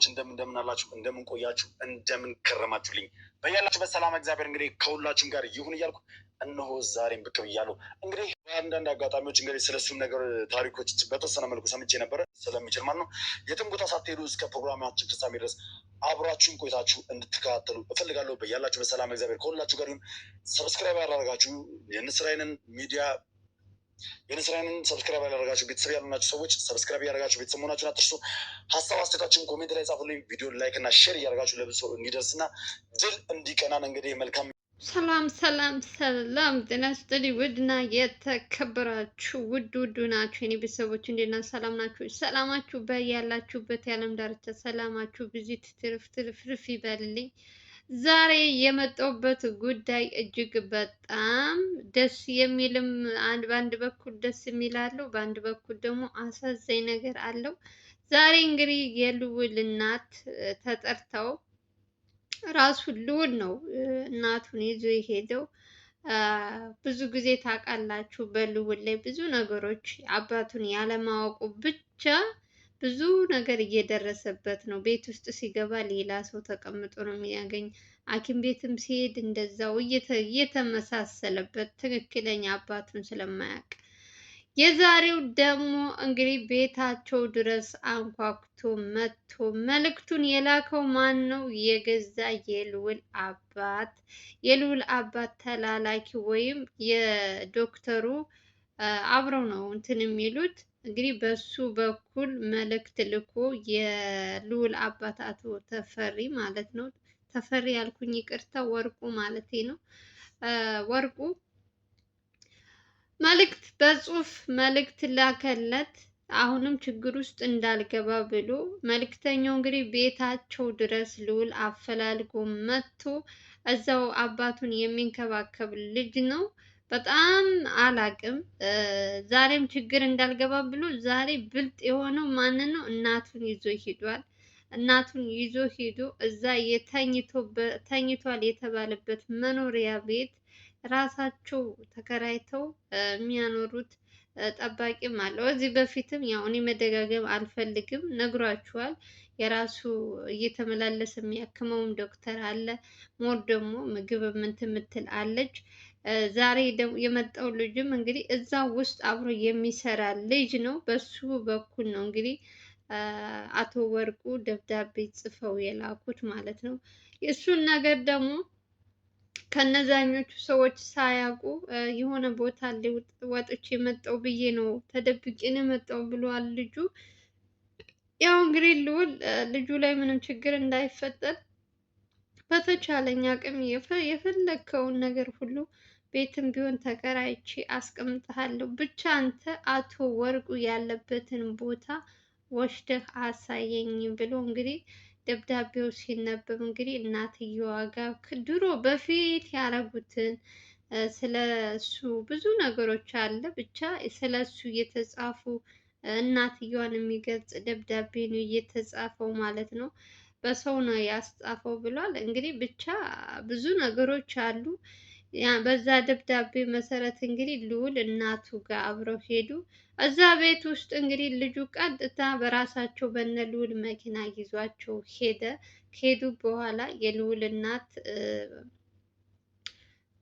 ቤተሰቦች እንደምን አላችሁ? እንደምን ቆያችሁ? እንደምን ከረማችሁልኝ? በያላችሁበት ሰላም እግዚአብሔር እንግዲህ ከሁላችሁም ጋር ይሁን እያልኩ እነሆ ዛሬም ብቅ ብያለሁ። እንግዲህ በአንዳንድ አጋጣሚዎች እንግዲህ ስለሱም ነገር ታሪኮች በተወሰነ መልኩ ሰምቼ ነበረ። ስለሚችል ማለት ነው የትም ቦታ ሳትሄዱ እስከ ፕሮግራማችን ፍጻሜ ድረስ አብራችሁን ቆይታችሁ እንድትከታተሉ እፈልጋለሁ። በያላችሁበት ሰላም እግዚአብሔር ከሁላችሁ ጋር ይሁን። ሰብስክራይብ ያላደረጋችሁ የንስራይንን ሚዲያ የንስራይንን ሰብስክራይብ ያላደረጋችሁ ቤተሰብ ያሉናችሁ ሰዎች ሰብስክራይብ ያደረጋችሁ ቤተሰብ መሆናችሁን አትርሱ። ሀሳብ አስተያየታችሁን ኮሜንት ላይ ጻፉልኝ። ቪዲዮ ላይክ እና ሼር እያደረጋችሁ ለብዙ ሰው እንዲደርስና ድል እንዲቀናን እንግዲህ መልካም ሰላም ሰላም ሰላም ጤና ይስጥልኝ። ውድና የተከበራችሁ ውድ ናችሁ የኔ ቤተሰቦች እንዴት ናችሁ? ሰላም ናችሁ? ሰላማችሁ በያላችሁበት የዓለም ዳርቻ ሰላማችሁ ብዙ ትርፍ ይበልልኝ። ዛሬ የመጣሁበት ጉዳይ እጅግ በጣም ደስ የሚልም በአንድ በኩል ደስ የሚል አለው፣ በአንድ በኩል ደግሞ አሳዛኝ ነገር አለው። ዛሬ እንግዲህ የልዑል እናት ተጠርተው ራሱ ልዑል ነው እናቱን ይዞ የሄደው። ብዙ ጊዜ ታውቃላችሁ በልዑል ላይ ብዙ ነገሮች አባቱን ያለማወቁ ብቻ ብዙ ነገር እየደረሰበት ነው። ቤት ውስጥ ሲገባ ሌላ ሰው ተቀምጦ ነው የሚያገኝ። ሐኪም ቤትም ሲሄድ እንደዛው እየተመሳሰለበት ትክክለኛ አባቱን ስለማያውቅ የዛሬው ደግሞ እንግዲህ ቤታቸው ድረስ አንኳኩቶ መጥቶ መልእክቱን የላከው ማን ነው? የገዛ የልዑል አባት፣ የልዑል አባት ተላላኪ ወይም የዶክተሩ አብረው ነው እንትን የሚሉት። እንግዲህ በሱ በኩል መልእክት ልኮ የልዑል አባት አቶ ተፈሪ ማለት ነው። ተፈሪ ያልኩኝ ይቅርታ፣ ወርቁ ማለቴ ነው። ወርቁ መልእክት በጽሁፍ መልእክት ላከለት። አሁንም ችግር ውስጥ እንዳልገባ ብሎ መልእክተኛው እንግዲህ ቤታቸው ድረስ ልዑል አፈላልጎ መጥቶ እዛው አባቱን የሚንከባከብ ልጅ ነው። በጣም አላቅም። ዛሬም ችግር እንዳልገባ ብሎ ዛሬ ብልጥ የሆነው ማንን ነው? እናቱን ይዞ ሂዷል። እናቱን ይዞ ሂዶ እዛ ተኝቷል የተባለበት መኖሪያ ቤት ራሳቸው ተከራይተው የሚያኖሩት ጠባቂም አለው። እዚህ በፊትም ያው እኔ መደጋገም አልፈልግም ነግሯችኋል። የራሱ እየተመላለሰ የሚያክመውም ዶክተር አለ። ሞር ደግሞ ምግብ የምትል አለች። ዛሬ የመጣው ልጅም እንግዲህ እዛ ውስጥ አብሮ የሚሰራ ልጅ ነው። በሱ በኩል ነው እንግዲህ አቶ ወርቁ ደብዳቤ ጽፈው የላኩት ማለት ነው። የእሱን ነገር ደግሞ ከነዛኞቹ ሰዎች ሳያውቁ የሆነ ቦታ ወጥቼ የመጣው ብዬ ነው ተደብቄ ነው የመጣው ብሏል ልጁ። ያው እንግዲህ ልዑል ልጁ ላይ ምንም ችግር እንዳይፈጠር በተቻለኝ አቅም የፈለግከውን ነገር ሁሉ ቤትም ቢሆን ተከራይቼ አስቀምጥሃለሁ፣ ብቻ አንተ አቶ ወርቁ ያለበትን ቦታ ወስደህ አሳየኝ ብሎ እንግዲህ ደብዳቤው ሲነበብ እንግዲህ እናትየዋ ጋር ድሮ በፊት ያደረጉትን ስለሱ ብዙ ነገሮች አለ። ብቻ ስለሱ እየተጻፉ እናትየዋን የሚገልጽ ደብዳቤ ነው እየተጻፈው ማለት ነው። በሰው ነው ያስጻፈው ብሏል። እንግዲህ ብቻ ብዙ ነገሮች አሉ። በዛ ደብዳቤ መሰረት እንግዲህ ልዑል እናቱ ጋር አብረው ሄዱ። እዛ ቤት ውስጥ እንግዲህ ልጁ ቀጥታ በራሳቸው በነ ልዑል መኪና ይዟቸው ሄደ። ከሄዱ በኋላ የልዑል እናት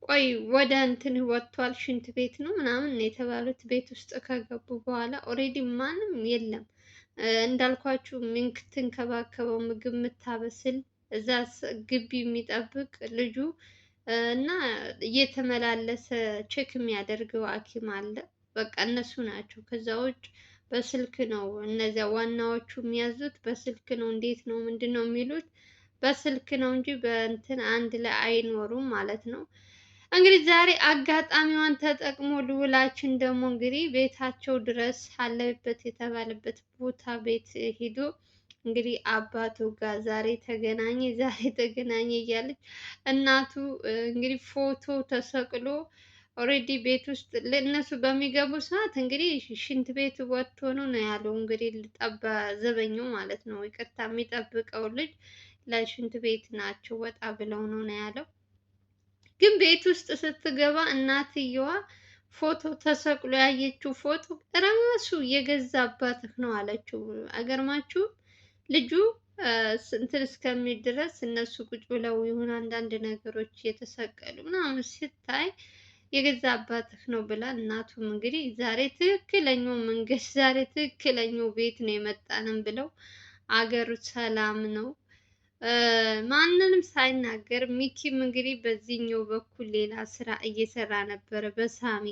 ቆይ ወደ እንትን ወጥቷል፣ ሽንት ቤት ነው ምናምን የተባሉት። ቤት ውስጥ ከገቡ በኋላ ኦሬዲ ማንም የለም እንዳልኳችሁ የምትንከባከበው ምግብ የምታበስል እዛ ግቢ የሚጠብቅ ልጁ እና እየተመላለሰ ቼክ የሚያደርገው ሐኪም አለ። በቃ እነሱ ናቸው። ከዛ ውጭ በስልክ ነው እነዚያ ዋናዎቹ የሚያዙት በስልክ ነው። እንዴት ነው ምንድን ነው የሚሉት በስልክ ነው እንጂ በእንትን አንድ ላይ አይኖሩም ማለት ነው። እንግዲህ ዛሬ አጋጣሚዋን ተጠቅሞ ልዑላችን ደግሞ እንግዲህ ቤታቸው ድረስ አለበት የተባለበት ቦታ ቤት ሂዶ እንግዲህ አባቱ ጋር ዛሬ ተገናኘ እያለች እናቱ እንግዲህ ፎቶ ተሰቅሎ ኦሬዲ ቤት ውስጥ ለእነሱ በሚገቡ ሰዓት እንግዲህ ሽንት ቤት ወጥቶ ነው ያለው። እንግዲህ ዘበኛው ማለት ነው፣ ይቅርታ የሚጠብቀው ልጅ ለሽንት ቤት ናቸው ወጣ ብለው ነው ያለው። ግን ቤት ውስጥ ስትገባ እናትየዋ ፎቶ ተሰቅሎ ያየችው ፎቶ ራሱ የገዛ አባትህ ነው አለችው። አገርማችሁ ልጁ እንትን እስከሚል ድረስ እነሱ ቁጭ ብለው ይሁን አንዳንድ ነገሮች የተሰቀሉ ምናምን ስታይ የገዛ አባትህ ነው ብላ እናቱም እንግዲህ ዛሬ ትክክለኛው መንገድ ዛሬ ትክክለኛው ቤት ነው የመጣንም ብለው አገሩ ሰላም ነው። ማንንም ሳይናገር ሚኪም እንግዲህ በዚህኛው በኩል ሌላ ስራ እየሰራ ነበረ። በሳሚ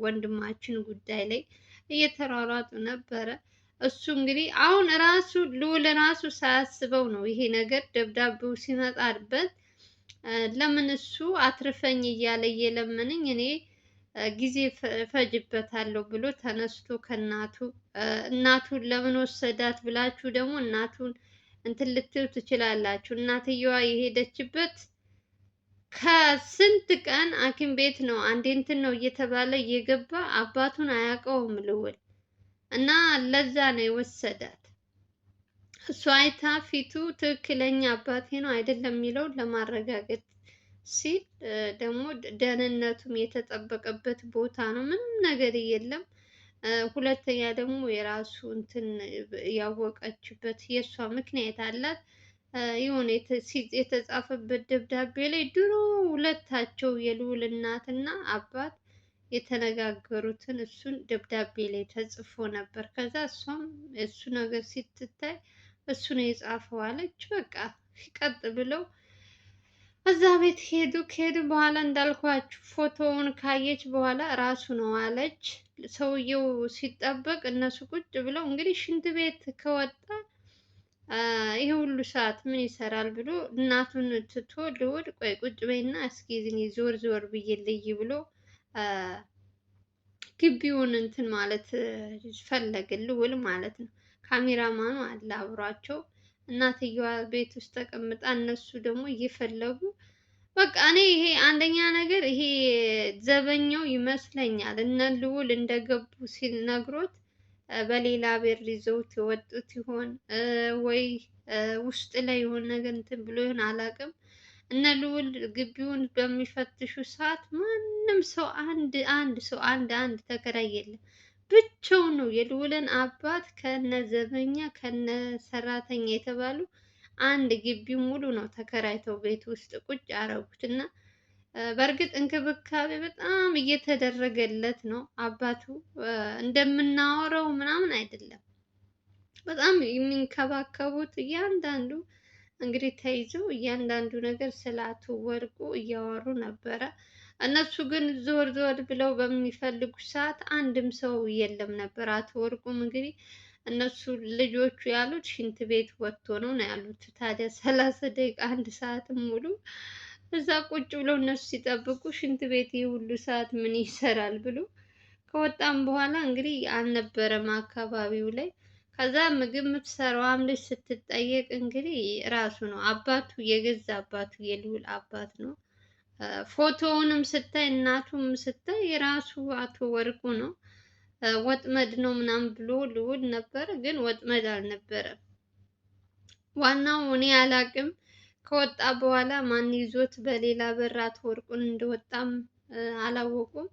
ወንድማችን ጉዳይ ላይ እየተሯሯጡ ነበረ። እሱ እንግዲህ አሁን ራሱ ልዑል ራሱ ሳያስበው ነው ይሄ ነገር ደብዳቤው ሲመጣበት ለምን እሱ አትርፈኝ እያለ እየለመነኝ እኔ ጊዜ ፈጅበታለሁ ብሎ ተነስቶ ከእናቱ እናቱን ለምን ወሰዳት ብላችሁ ደግሞ እናቱን እንትን ልትሉ ትችላላችሁ። እናትየዋ የሄደችበት ከስንት ቀን ሐኪም ቤት ነው አንዴ እንትን ነው እየተባለ እየገባ አባቱን አያውቀውም ልዑል እና ለዛ ነው የወሰዳት። እሷ አይታ ፊቱ ትክክለኛ አባቴ ነው አይደለም የሚለውን ለማረጋገጥ ሲል ደግሞ ደህንነቱም የተጠበቀበት ቦታ ነው፣ ምንም ነገር የለም። ሁለተኛ ደግሞ የራሱ እንትን ያወቀችበት የእሷ ምክንያት አላት። የሆነ የተጻፈበት ደብዳቤ ላይ ድሮ ሁለታቸው የልዑል እናትና አባት የተነጋገሩትን እሱን ደብዳቤ ላይ ተጽፎ ነበር። ከዛ እሷም እሱ ነገር ስትታይ እሱ ነው የጻፈው አለች። በቃ ቀጥ ብለው እዛ ቤት ሄዱ። ከሄዱ በኋላ እንዳልኳችሁ ፎቶውን ካየች በኋላ ራሱ ነው አለች። ሰውየው ሲጠበቅ እነሱ ቁጭ ብለው እንግዲህ ሽንት ቤት ከወጣ ይሄ ሁሉ ሰዓት ምን ይሰራል ብሎ እናቱን ትቶ ልዑል ቆይ ቁጭ በይና እስኪ ዞር ዞር ብዬ ልይ ብሎ ግቢውን እንትን ማለት ፈለገ ልዑል ማለት ነው። ካሜራማኑ አለ አብሯቸው። እናትየዋ ቤት ውስጥ ተቀምጣ እነሱ ደግሞ እየፈለጉ በቃ እኔ ይሄ አንደኛ ነገር ይሄ ዘበኛው ይመስለኛል እነ ልዑል እንደገቡ ሲነግሮት በሌላ ቤር ይዘውት የወጡት ይሆን ወይ ውስጥ ላይ የሆነ ነገር እንትን ብሎ ይሆን አላውቅም። እነ ልዑል ግቢውን በሚፈትሹ ሰዓት ማንም ሰው አንድ ተከራይ የለም። ብቻውን ነው የልዑልን አባት ከነ ዘበኛ ከነ ሰራተኛ የተባሉ አንድ ግቢው ሙሉ ነው ተከራይተው ቤት ውስጥ ቁጭ ያደረጉት እና በእርግጥ እንክብካቤ በጣም እየተደረገለት ነው። አባቱ እንደምናወራው ምናምን አይደለም። በጣም የሚንከባከቡት እያንዳንዱ እንግዲህ ተይዘው እያንዳንዱ ነገር ስለ አቶ ወርቁ እያወሩ ነበረ። እነሱ ግን ዞር ዞር ብለው በሚፈልጉ ሰዓት አንድም ሰው የለም ነበር። አቶ ወርቁም እንግዲህ እነሱ ልጆቹ ያሉት ሽንት ቤት ወጥቶ ነው ያሉት። ታዲያ 30 ደቂቃ አንድ ሰዓትም ሙሉ እዛ ቁጭ ብለው እነሱ ሲጠብቁ ሽንት ቤት ሁሉ ሰዓት ምን ይሰራል ብሎ ከወጣም በኋላ እንግዲህ አልነበረም አካባቢው ላይ። ከዛ ምግብ የምትሰራዋም ልጅ ስትጠየቅ እንግዲህ ራሱ ነው አባቱ የገዛ አባቱ የልዑል አባት ነው። ፎቶውንም ስታይ እናቱም ስታይ የራሱ አቶ ወርቁ ነው። ወጥመድ ነው ምናምን ብሎ ልዑል ነበር፣ ግን ወጥመድ አልነበረም። ዋናው እኔ አላቅም ከወጣ በኋላ ማን ይዞት በሌላ በር አቶ ወርቁን እንደወጣም አላወቁም።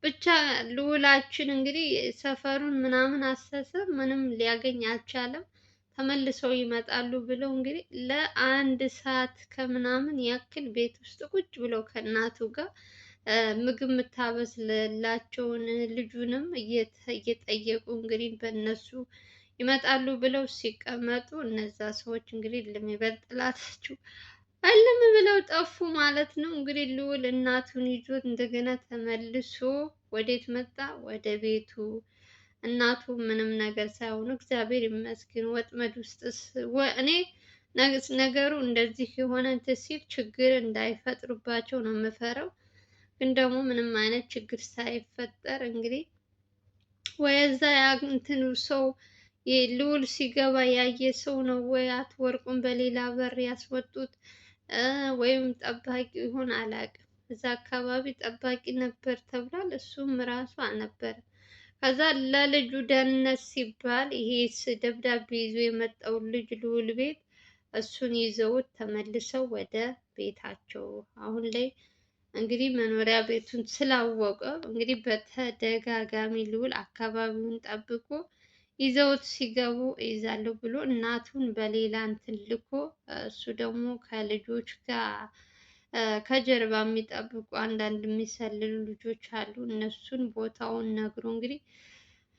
ብቻ ልዑላችን እንግዲህ ሰፈሩን ምናምን አሰሰ፣ ምንም ሊያገኝ አልቻለም። ተመልሰው ይመጣሉ ብለው እንግዲህ ለአንድ ሰዓት ከምናምን ያክል ቤት ውስጥ ቁጭ ብለው ከእናቱ ጋር ምግብ የምታበስልላቸውን ልጁንም እየጠየቁ እንግዲህ በእነሱ ይመጣሉ ብለው ሲቀመጡ እነዛ ሰዎች እንግዲህ ለሚበልጥላችሁ እልም ብለው ጠፉ ማለት ነው። እንግዲህ ልዑል እናቱን ይዞ እንደገና ተመልሶ ወዴት መጣ? ወደ ቤቱ። እናቱ ምንም ነገር ሳይሆኑ እግዚአብሔር ይመስገን። ወጥመድ ውስጥ እኔ ነገሩ እንደዚህ የሆነ እንትን ሲል ችግር እንዳይፈጥሩባቸው ነው የምፈራው። ግን ደግሞ ምንም አይነት ችግር ሳይፈጠር እንግዲህ ወይዛ እንትኑ ሰው ልዑል ሲገባ ያየ ሰው ነው ወይ አቶ ወርቁን በሌላ በር ያስወጡት ወይም ጠባቂ ይሆን አላውቅም። እዛ አካባቢ ጠባቂ ነበር ተብሏል። እሱም ራሱ አልነበረም። ከዛ ለልጁ ደህንነት ሲባል ይሄ ደብዳቤ ይዞ የመጣው ልጅ ልዑል ቤት እሱን ይዘውት ተመልሰው ወደ ቤታቸው አሁን ላይ እንግዲህ መኖሪያ ቤቱን ስላወቀ እንግዲህ በተደጋጋሚ ልዑል አካባቢውን ጠብቆ ይዘውት ሲገቡ ይዛለሁ ብሎ እናቱን በሌላ እንትን ልኮ እሱ ደግሞ ከልጆች ጋር ከጀርባ የሚጠብቁ አንዳንድ የሚሰልሉ ልጆች አሉ። እነሱን ቦታውን ነግሮ እንግዲህ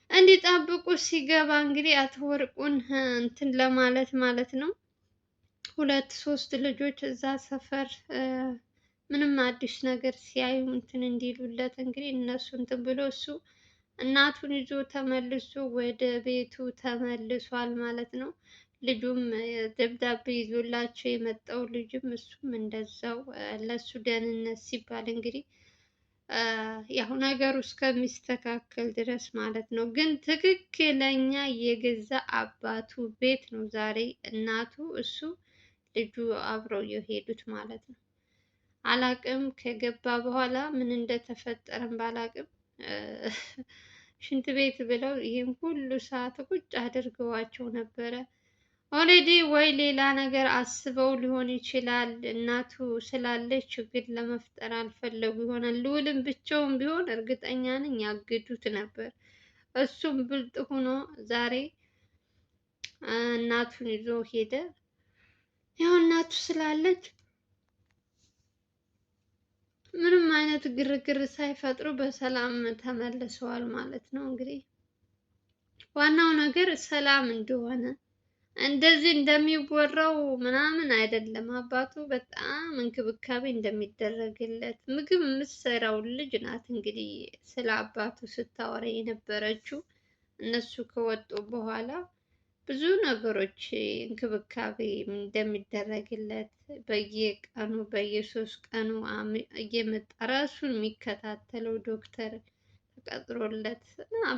እንዲጠብቁ ሲገባ እንግዲህ አቶ ወርቁን እንትን ለማለት ማለት ነው። ሁለት ሶስት ልጆች እዛ ሰፈር ምንም አዲስ ነገር ሲያዩ እንትን እንዲሉለት እንግዲህ እነሱ እንትን ብሎ እሱ እናቱን ይዞ ተመልሶ ወደ ቤቱ ተመልሷል ማለት ነው። ልጁም ደብዳቤ ይዞላቸው የመጣው ልጅም እሱም እንደዛው ለሱ ደህንነት ሲባል እንግዲህ ያው ነገሩ እስከሚስተካከል ድረስ ማለት ነው። ግን ትክክለኛ የገዛ አባቱ ቤት ነው ዛሬ እናቱ እሱ ልጁ አብረው የሄዱት ማለት ነው። አላቅም ከገባ በኋላ ምን እንደተፈጠረም ባላቅም ሽንት ቤት ብለው ይህን ሁሉ ሰዓት ቁጭ አድርገዋቸው ነበረ። ኦልሬዲ ወይ ሌላ ነገር አስበው ሊሆን ይችላል። እናቱ ስላለች ችግር ለመፍጠር አልፈለጉ ይሆናል። ልዑልም ብቻውን ቢሆን እርግጠኛ ነኝ ያግዱት ነበር። እሱም ብልጥ ሆኖ ዛሬ እናቱን ይዞ ሄደ። ያው እናቱ ስላለች ምንም አይነት ግርግር ሳይፈጥሩ በሰላም ተመልሰዋል ማለት ነው። እንግዲህ ዋናው ነገር ሰላም እንደሆነ እንደዚህ እንደሚወራው ምናምን አይደለም። አባቱ በጣም እንክብካቤ እንደሚደረግለት ምግብ የምትሰራው ልጅ ናት እንግዲህ ስለ አባቱ ስታወራ የነበረችው። እነሱ ከወጡ በኋላ ብዙ ነገሮች እንክብካቤ እንደሚደረግለት በየቀኑ በየሶስት ቀኑ እየመጣ ራሱን የሚከታተለው ዶክተር ተቀጥሮለት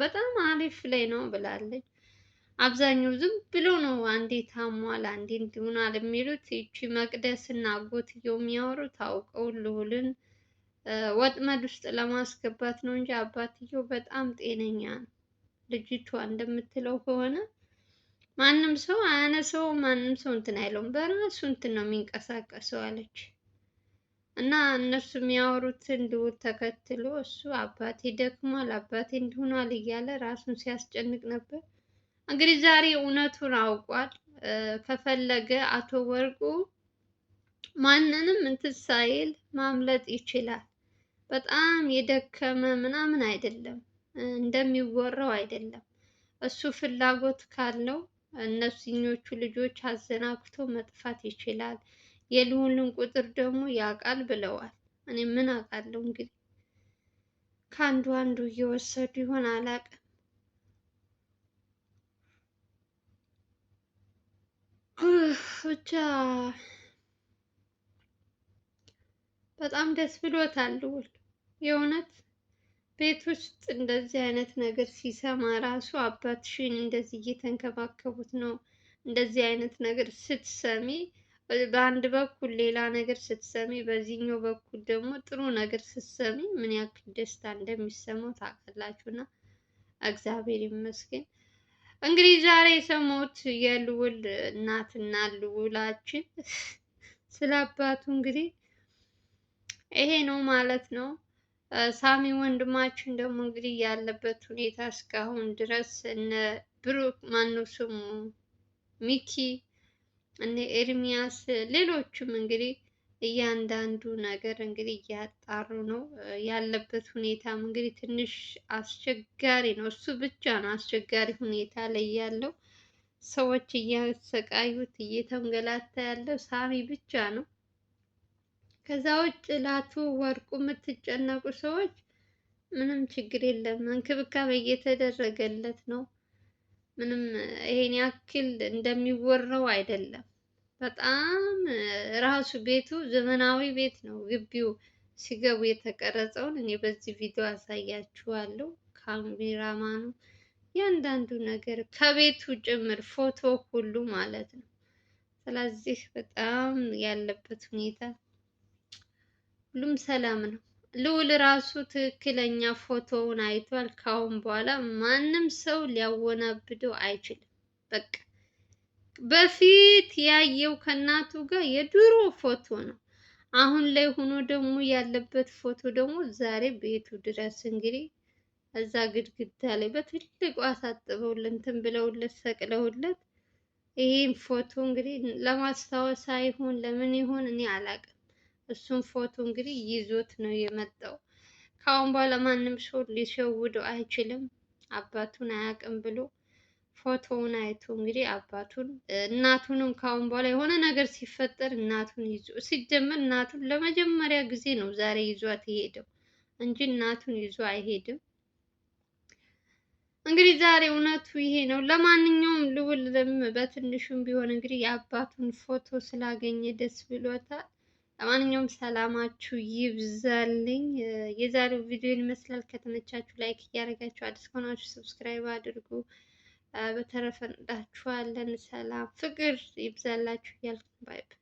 በጣም አሪፍ ላይ ነው ብላለች። አብዛኛው ዝም ብሎ ነው አንዴ ታሟል አንዴ እንዲሆናል የሚሉት። ይቺ መቅደስ እና አጎትየው የሚያወሩት አውቀው ልዑልን ወጥመድ ውስጥ ለማስገባት ነው እንጂ አባትየው በጣም ጤነኛ ነው። ልጅቷ እንደምትለው ከሆነ ማንም ሰው አያነሰው፣ ማንም ሰው እንትን አይለውም፣ በራሱ እንትን ነው የሚንቀሳቀሰው አለች። እና እነሱ የሚያወሩትን ልዑል ተከትሎ እሱ አባቴ ደክሟል፣ አባቴ እንዲሆኗል እያለ ራሱን ሲያስጨንቅ ነበር። እንግዲህ ዛሬ እውነቱን አውቋል። ከፈለገ አቶ ወርቁ ማንንም እንትን ሳይል ማምለጥ ይችላል። በጣም የደከመ ምናምን አይደለም፣ እንደሚወራው አይደለም። እሱ ፍላጎት ካለው እነዚህኞቹ ልጆች አዘናግቶ መጥፋት ይችላል። የልዑልን ቁጥር ደግሞ ያውቃል ብለዋል። እኔ ምን አውቃለሁ እንግዲህ ከአንዱ አንዱ እየወሰዱ ይሆን አላውቅም። ብቻ በጣም ደስ ብሎታል ልዑል የእውነት ቤት ውስጥ እንደዚህ አይነት ነገር ሲሰማ ራሱ አባትሽን እንደዚህ እየተንከባከቡት ነው። እንደዚህ አይነት ነገር ስትሰሚ በአንድ በኩል ሌላ ነገር ስትሰሚ፣ በዚህኛው በኩል ደግሞ ጥሩ ነገር ስትሰሚ ምን ያክል ደስታ እንደሚሰማው ታውቃላችሁ። እና እግዚአብሔር ይመስገን። እንግዲህ ዛሬ የሰማሁት የልዑል እናትና ልዑላችን ስለ አባቱ እንግዲህ ይሄ ነው ማለት ነው። ሳሚ ወንድማችን ደግሞ እንግዲህ ያለበት ሁኔታ እስካሁን ድረስ እነ ብሩክ ማነው ስሙ ሚኪ እነ ኤርሚያስ ሌሎችም እንግዲህ እያንዳንዱ ነገር እንግዲህ እያጣሩ ነው ያለበት። ሁኔታም እንግዲህ ትንሽ አስቸጋሪ ነው። እሱ ብቻ ነው አስቸጋሪ ሁኔታ ላይ ያለው። ሰዎች እያሰቃዩት እየተንገላታ ያለው ሳሚ ብቻ ነው። ከዛ ውጭ ለአቶ ወርቁ የምትጨነቁ ሰዎች ምንም ችግር የለም፣ እንክብካቤ እየተደረገለት ነው። ምንም ይሄን ያክል እንደሚወራው አይደለም። በጣም ራሱ ቤቱ ዘመናዊ ቤት ነው። ግቢው ሲገቡ የተቀረጸውን እኔ በዚህ ቪዲዮ አሳያችኋለሁ። ካሜራማኑ እያንዳንዱ ነገር ከቤቱ ጭምር ፎቶ ሁሉ ማለት ነው። ስለዚህ በጣም ያለበት ሁኔታ ሁሉም ሰላም ነው። ልዑል ራሱ ትክክለኛ ፎቶውን አይቷል። ካሁን በኋላ ማንም ሰው ሊያወናብደው አይችልም። በቃ በፊት ያየው ከእናቱ ጋር የድሮ ፎቶ ነው። አሁን ላይ ሆኖ ደግሞ ያለበት ፎቶ ደግሞ ዛሬ ቤቱ ድረስ እንግዲህ እዛ ግድግዳ ላይ በትልቁ አሳጥበውለት እንትን ብለውለት ሰቅለውለት ይሄን ፎቶ እንግዲህ ለማስታወስ አይሆን ለምን ይሆን እኔ አላቅም። እሱን ፎቶ እንግዲህ ይዞት ነው የመጣው። ከአሁን በኋላ ማንም ሰው ሊሸውደው አይችልም። አባቱን አያውቅም ብሎ ፎቶውን አይቶ እንግዲህ አባቱን እናቱንም ከአሁን በኋላ የሆነ ነገር ሲፈጠር እናቱን ይዞ ሲጀመር እናቱን ለመጀመሪያ ጊዜ ነው ዛሬ ይዟት የሄደው እንጂ እናቱን ይዞ አይሄድም። እንግዲህ ዛሬ እውነቱ ይሄ ነው። ለማንኛውም ልዑልም በትንሹም ቢሆን እንግዲህ የአባቱን ፎቶ ስላገኘ ደስ ብሎታል። ለማንኛውም ሰላማችሁ ይብዛልኝ። የዛሬው ቪዲዮ ይመስላል። ከተመቻችሁ ላይክ እያደረጋችሁ አዲስ ከሆናችሁ ሰብስክራይብ አድርጉ። በተረፈ እንወዳችኋለን። ሰላም ፍቅር ይብዛላችሁ እያልኩ ባይ ባይ።